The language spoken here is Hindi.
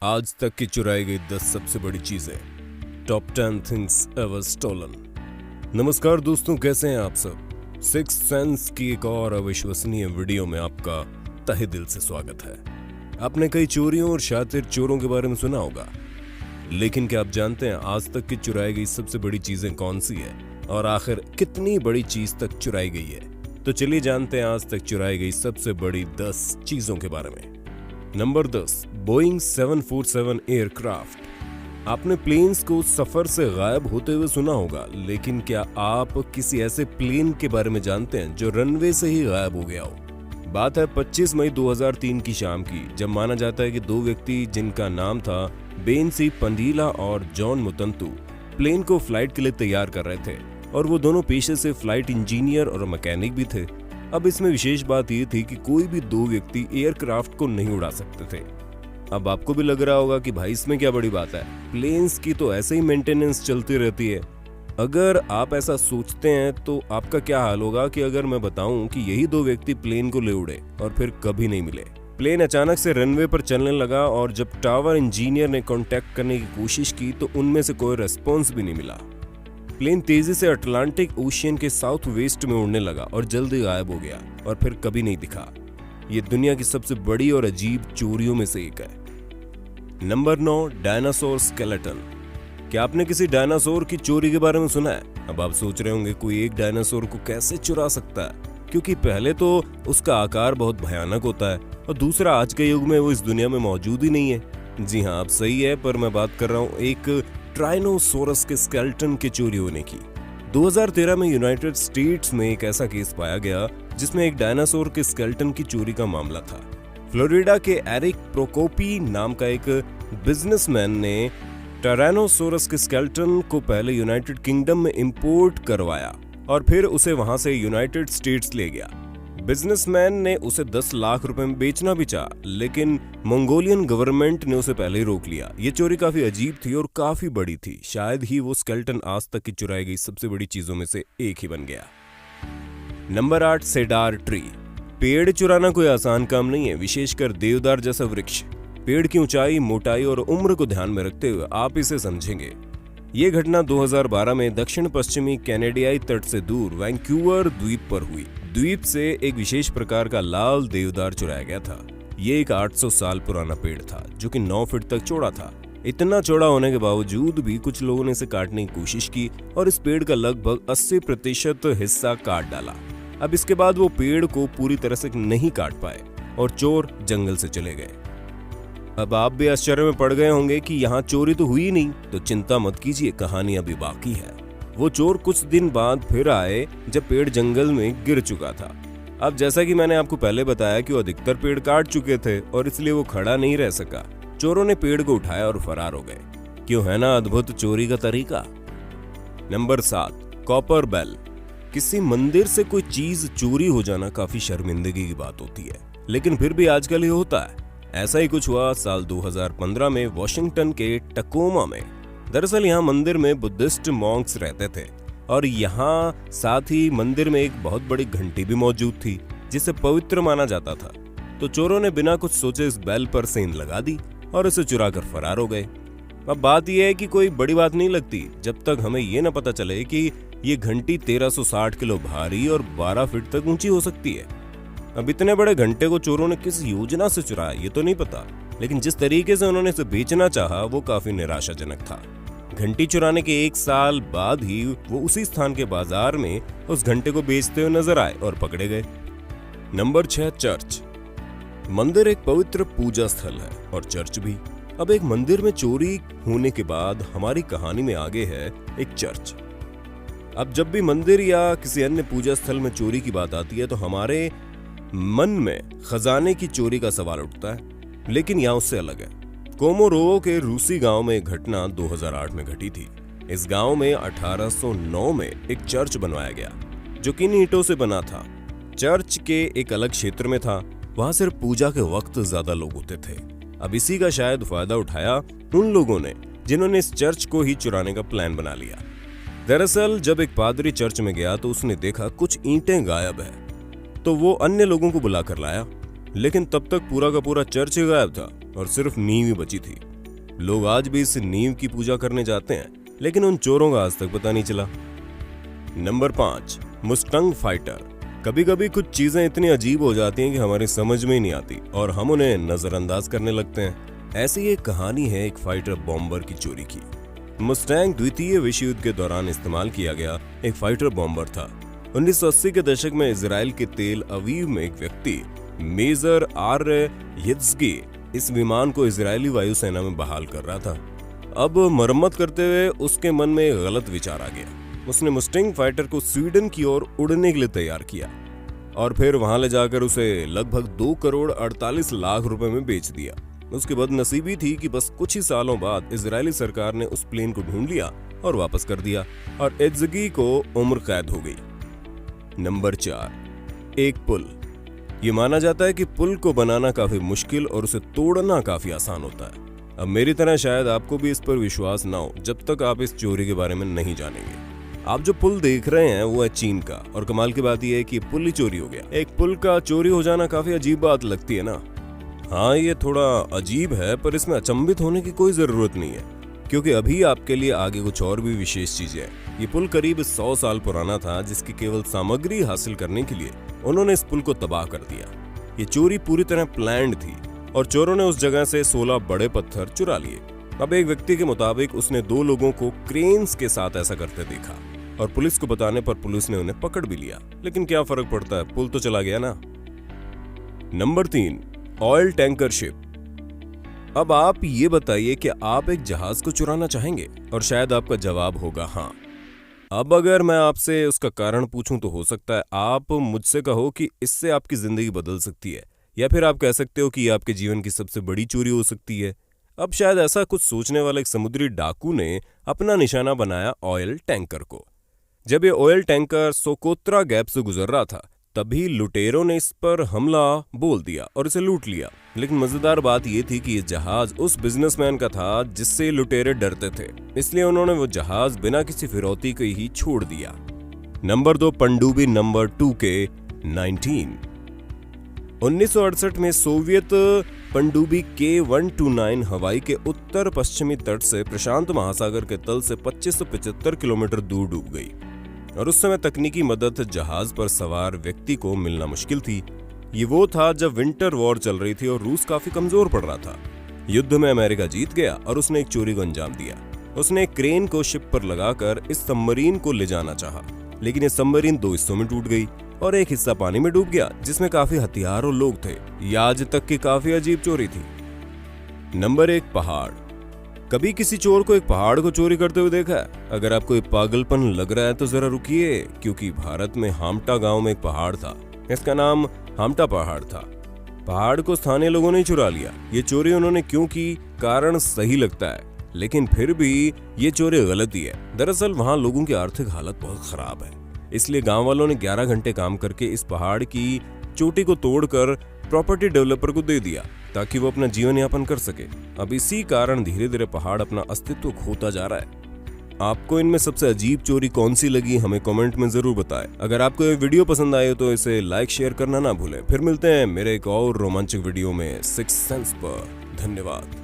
आज तक की चुराई गई 10 सबसे बड़ी चीजें। Top 10 things ever stolen. नमस्कार दोस्तों, कैसे हैं आप सब। सिक्स सेंस की एक और अविश्वसनीय वीडियो में आपका तहे दिल से स्वागत है। आपने कई चोरियों और शातिर चोरों के बारे में सुना होगा, लेकिन क्या आप जानते हैं आज तक की चुराई गई सबसे बड़ी चीजें कौन सी है और आखिर कितनी बड़ी चीज तक चुराई गई है। तो चलिए जानते हैं आज तक चुराई गई सबसे बड़ी 10 चीजों के बारे में। Number 10, Boeing 747 aircraft. आपने प्लेन्स को सफर से गायब होते हुए सुना होगा, लेकिन क्या आप किसी ऐसे प्लेन के बारे में जानते हैं जो रनवे से ही गायब हो गया हो। बात है 25 मई 2003 की शाम की, जब माना जाता है कि दो व्यक्ति जिनका नाम था बेनसी पंडीला और जॉन मुतंतु प्लेन को फ्लाइट के लिए तैयार कर रहे थे, और वो दोनों पेशे से फ्लाइट इंजीनियर और मैकेनिक भी थे। अब इसमें विशेष बात ये थी कि कोई भी दो व्यक्ति एयरक्राफ्ट को नहीं उड़ा सकते थे। अब आपको भी लग रहा होगा कि भाई इसमें क्या बड़ी बात है, प्लेन्स की तो ऐसे ही मेंटेनेंस चलती रहती है। अगर आप ऐसा सोचते हैं तो आपका क्या हाल होगा कि अगर मैं बताऊं कि यही दो व्यक्ति प्लेन को ले उड़े और फिर कभी नहीं मिले। प्लेन अचानक से रनवे पर चलने लगा और जब टावर इंजीनियर ने कांटेक्ट करने की कोशिश की तो उनमें से कोई रेस्पॉन्स भी नहीं मिला। प्लेन तेजी से अटलांटिक ओशियन के साउथ वेस्ट में उड़ने लगा और जल्दी गायब हो गया और फिर कभी नहीं दिखा। ये दुनिया की सबसे बड़ी और अजीब चोरियों में से एक है। Number 9, dinosaur skeleton. क्या आपने किसी डायनासोर की चोरी के बारे में सुना है? अब आप सोच रहे होंगे कोई एक डायनासोर को कैसे चुरा सकता है, क्योंकि पहले तो उसका आकार बहुत भयानक होता है और दूसरा आज के युग में वो इस दुनिया में मौजूद ही नहीं है। जी हाँ, आप सही है, पर मैं बात कर रहा हूँ एक ट्राइनोसोरस के स्केलेटन के चोरी होने की। 2013 में यूनाइटेड स्टेट्स में एक ऐसा केस पाया गया जिसमें एक डायनासोर के स्केलेटन की चोरी का मामला था। फ्लोरिडा के एरिक प्रोकोपी नाम का एक बिजनेसमैन ने टायरानोसोरस के स्केलेटन को पहले यूनाइटेड किंगडम में इंपोर्ट करवाया और फिर उसे वहां से यूनाइटेड स्टेट्स ले गया। बिजनेसमैन ने उसे 10 लाख रुपए में बेचना भी चाहा, लेकिन मंगोलियन गवर्नमेंट ने उसे पहले ही रोक लिया। ये चोरी काफी अजीब थी और काफी बड़ी थी। शायद ही वो स्केलेटन आज तक की चुराई गई सबसे बड़ी चीजों में से एक ही बन गया। Number 8, cedar tree. पेड़ चुराना कोई आसान काम नहीं है, विशेषकर देवदार जैसा वृक्ष। पेड़ की ऊंचाई, मोटाई और उम्र को ध्यान में रखते हुए आप इसे समझेंगे। ये घटना 2012 में दक्षिण पश्चिमी कैनेडियाई तट से दूर वैंकूवर द्वीप पर हुई। द्वीप से एक विशेष प्रकार का लाल देवदार चुराया गया था। ये एक 800 साल पुराना पेड़ था जो कि 9 फीट तक चौड़ा था। इतना चौड़ा होने के बावजूद भी कुछ लोगों ने इसे काटने की कोशिश की और इस पेड़ का लगभग 80% हिस्सा काट डाला। अब इसके बाद वो पेड़ को पूरी तरह से नहीं काट पाए और चोर जंगल से चले गए। अब आप भी आश्चर्य में पड़ गए होंगे कि यहाँ चोरी तो हुई नहीं, तो चिंता मत कीजिए, कहानी अभी बाकी है। वो चोर कुछ दिन बाद फिर आए जब पेड़ जंगल में गिर चुका था। अब जैसा कि मैंने आपको पहले बताया कि वो अधिकतर पेड़ काट चुके थे और इसलिए वो खड़ा नहीं रह सका। चोरों ने पेड़ को उठाया और फरार हो गए। क्यों है ना अद्भुत चोरी का तरीका। Number 7, copper bell. किसी मंदिर से कोई चीज चोरी हो जाना काफी शर्मिंदगी की बात होती है, लेकिन फिर भी आजकल ये होता है। ऐसा ही कुछ हुआ साल 2015 में वॉशिंगटन के टकोमा में। दरअसल यहाँ मंदिर में बुद्धिस्ट मॉन्क्स रहते थे और यहाँ साथ ही मंदिर में एक बहुत बड़ी घंटी भी मौजूद थी जिसे पवित्र माना जाता था। तो चोरों ने बिना कुछ सोचे इस बेल पर सेंध लगा दी और इसे चुरा कर फरार हो गए। अब बात यह है कि कोई बड़ी बात नहीं लगती जब तक हमें ये न पता चले कि ये घंटी 1360 किलो भारी और 12 फीट तक ऊंची हो सकती है। अब इतने बड़े घंटे को चोरों ने किस योजना से चुराया ये तो नहीं पता, लेकिन जिस तरीके से उन्होंने इसे बेचना चाहा वो काफी निराशाजनक था। घंटी चुराने के 1 साल बाद ही वो उसी स्थान के बाजार में उस घंटे को बेचते हुए नजर आए और पकड़े गए। Number 6, church. मंदिर एक पवित्र पूजा स्थल है और चर्च भी। अब एक मंदिर में चोरी होने के बाद हमारी कहानी में आगे है एक चर्च। अब जब भी मंदिर या किसी अन्य पूजा स्थल में चोरी की बात आती है तो हमारे मन में खजाने की चोरी का सवाल उठता है, लेकिन यहाँ उससे अलग है। कोमोरोवो के रूसी गांव में एक घटना 2008 में घटी थी। इस गांव में 1809 में एक चर्च बनवाया गया जो कि ईंटों से बना था। चर्च के एक अलग क्षेत्र में था, वहां सिर्फ पूजा के वक्त ज्यादा लोग होते थे। अब इसी का शायद फायदा उठाया उन लोगों ने जिन्होंने इस चर्च को ही चुराने का प्लान बना लिया। दरअसल जब एक पादरी चर्च में गया तो उसने देखा कुछ ईंटें गायब है, तो वो अन्य लोगों को बुला कर लाया, लेकिन तब तक पूरा का पूरा चर्च ही गायब था और सिर्फ नींव ही बची थी। लोग आज भी इस नींव की पूजा करने जाते हैं, लेकिन उन चोरों का आज तक पता नहीं चला। Number 5, Mustang fighter. कभी कभी कुछ चीजें इतनी अजीब हो जाती हैं कि हमारी समझ में ही नहीं आती और हम उन्हें नजरअंदाज करने लगते हैं। ऐसी एक कहानी है एक फाइटर बॉम्बर की चोरी की। मुस्टैंग द्वितीय विश्व युद्ध के दौरान इस्तेमाल किया गया एक फाइटर बॉम्बर था। 1980 के दशक में इजराइल के तेल अवीव में एक व्यक्ति मेजर आर्य यित्ज़गी इस विमान को इजरायली वायुसेना में बहाल कर रहा था। अब मरम्मत करते हुए उसके मन में एक गलत विचार आ गया। उसने मुस्टैंग फाइटर को स्वीडन की ओर उड़ने के लिए तैयार किया और फिर वहां ले जाकर उसे लगभग 2 करोड़ 48 लाख रुपए में बेच दिया। उसकी बदनसीबी थी कि बस कुछ ही सालों बाद इजरायली सरकार ने उस प्लेन को ढूंढ लिया और वापस कर दिया और यित्ज़गी को उम्र कैद हो गई। नंबर 4, एक पुल। ये माना जाता है कि पुल को बनाना काफी मुश्किल और उसे तोड़ना काफी आसान होता है। अब मेरी तरह शायद आपको भी इस पर विश्वास ना हो जब तक आप इस चोरी के बारे में नहीं जानेंगे। आप जो पुल देख रहे हैं वो है चीन का, और कमाल की बात यह है कि पुल ही चोरी हो गया। एक पुल का चोरी हो जाना काफी अजीब बात लगती है ना? हाँ, ये थोड़ा अजीब है, पर इसमें अचंभित होने की कोई जरूरत नहीं है, क्योंकि अभी आपके लिए आगे कुछ और भी विशेष चीजें हैं। ये पुल करीब 100 साल पुराना था, जिसकी केवल सामग्री हासिल करने के लिए उन्होंने इस पुल को तबाह कर दिया। ये चोरी पूरी तरह प्लान्ड थी और चोरों ने उस जगह से 16 बड़े पत्थर चुरा लिए। अब एक व्यक्ति के मुताबिक उसने 2 लोगों को क्रेन्स के साथ ऐसा करते देखा और पुलिस को बताने पर पुलिस ने उन्हें पकड़ भी लिया, लेकिन क्या फर्क पड़ता है, पुल तो चला गया ना। Number 3, oil tanker ship. अब आप ये बताइए कि आप एक जहाज को चुराना चाहेंगे? और शायद आपका जवाब होगा हाँ। अब अगर मैं आपसे उसका कारण पूछूं तो हो सकता है आप मुझसे कहो कि इससे आपकी जिंदगी बदल सकती है, या फिर आप कह सकते हो कि ये आपके जीवन की सबसे बड़ी चोरी हो सकती है। अब शायद ऐसा कुछ सोचने वाला एक समुद्री डाकू ने अपना निशाना बनाया ऑयल टैंकर को। जब ये ऑयल टैंकर सोकोत्रा गैप से गुजर रहा था, तभी लुटेरों ने इस पर हमला बोल दिया और इसे लूट लिया। लेकिन मजेदार बात यह थी कि ये जहाज उस बिजनेसमैन का था जिससे लुटेरे डरते थे, इसलिए उन्होंने वो जहाज बिना किसी फिरौती के ही छोड़ दिया। नंबर 2, पनडुब्बी नंबर 2K-19। 1968 में सोवियत पनडुब्बी K-129 हवाई के उत्तर पश्चिमी तट से प्रशांत महासागर के तल से 2575 किलोमीटर दूर डूब गई, और उस समय तकनीकी मदद जहाज पर सवार व्यक्ति को मिलना मुश्किल थी। ये वो था जब विंटर वॉर चल रही थी और रूस काफी कमजोर पड़ रहा था। युद्ध में अमेरिका जीत गया और उसने एक चोरी को अंजाम दिया। उसने एक क्रेन को शिप पर लगाकर इस सबमरीन को ले जाना चाहा, लेकिन ये सबमरीन 2 हिस्सों में टूट गई और एक हिस्सा पानी में डूब गया, जिसमें काफी हथियार और लोग थे। ये आज तक की काफी अजीब चोरी थी। नंबर 1, पहाड़। कभी किसी चोर को एक पहाड़ को चोरी करते हुए देखा है? अगर आपको एक पागलपन लग रहा है तो जरा रुकिए, क्योंकि भारत में हाम्टा गांव में एक पहाड़ था। इसका नाम हाम्टा पहाड़ था। पहाड़ को स्थानीय लोगों ने चुरा लिया। ये चोरी उन्होंने क्यों की, कारण सही लगता है, लेकिन फिर भी ये चोरी गलती है। दरअसल वहां लोगों की आर्थिक हालत बहुत खराब है, इसलिए गांव वालों ने 11 घंटे काम करके इस पहाड़ की चोटी को तोड़कर प्रॉपर्टी डेवलपर को दे दिया ताकि वो अपना जीवन यापन कर सके। अब इसी कारण धीरे धीरे पहाड़ अपना अस्तित्व खोता जा रहा है। आपको इनमें सबसे अजीब चोरी कौन सी लगी, हमें कमेंट में जरूर बताएं। अगर आपको ये वीडियो पसंद आए तो इसे लाइक शेयर करना ना भूलें। फिर मिलते हैं मेरे एक और रोमांचक वीडियो में सिक्स्थ सेंस पर। धन्यवाद।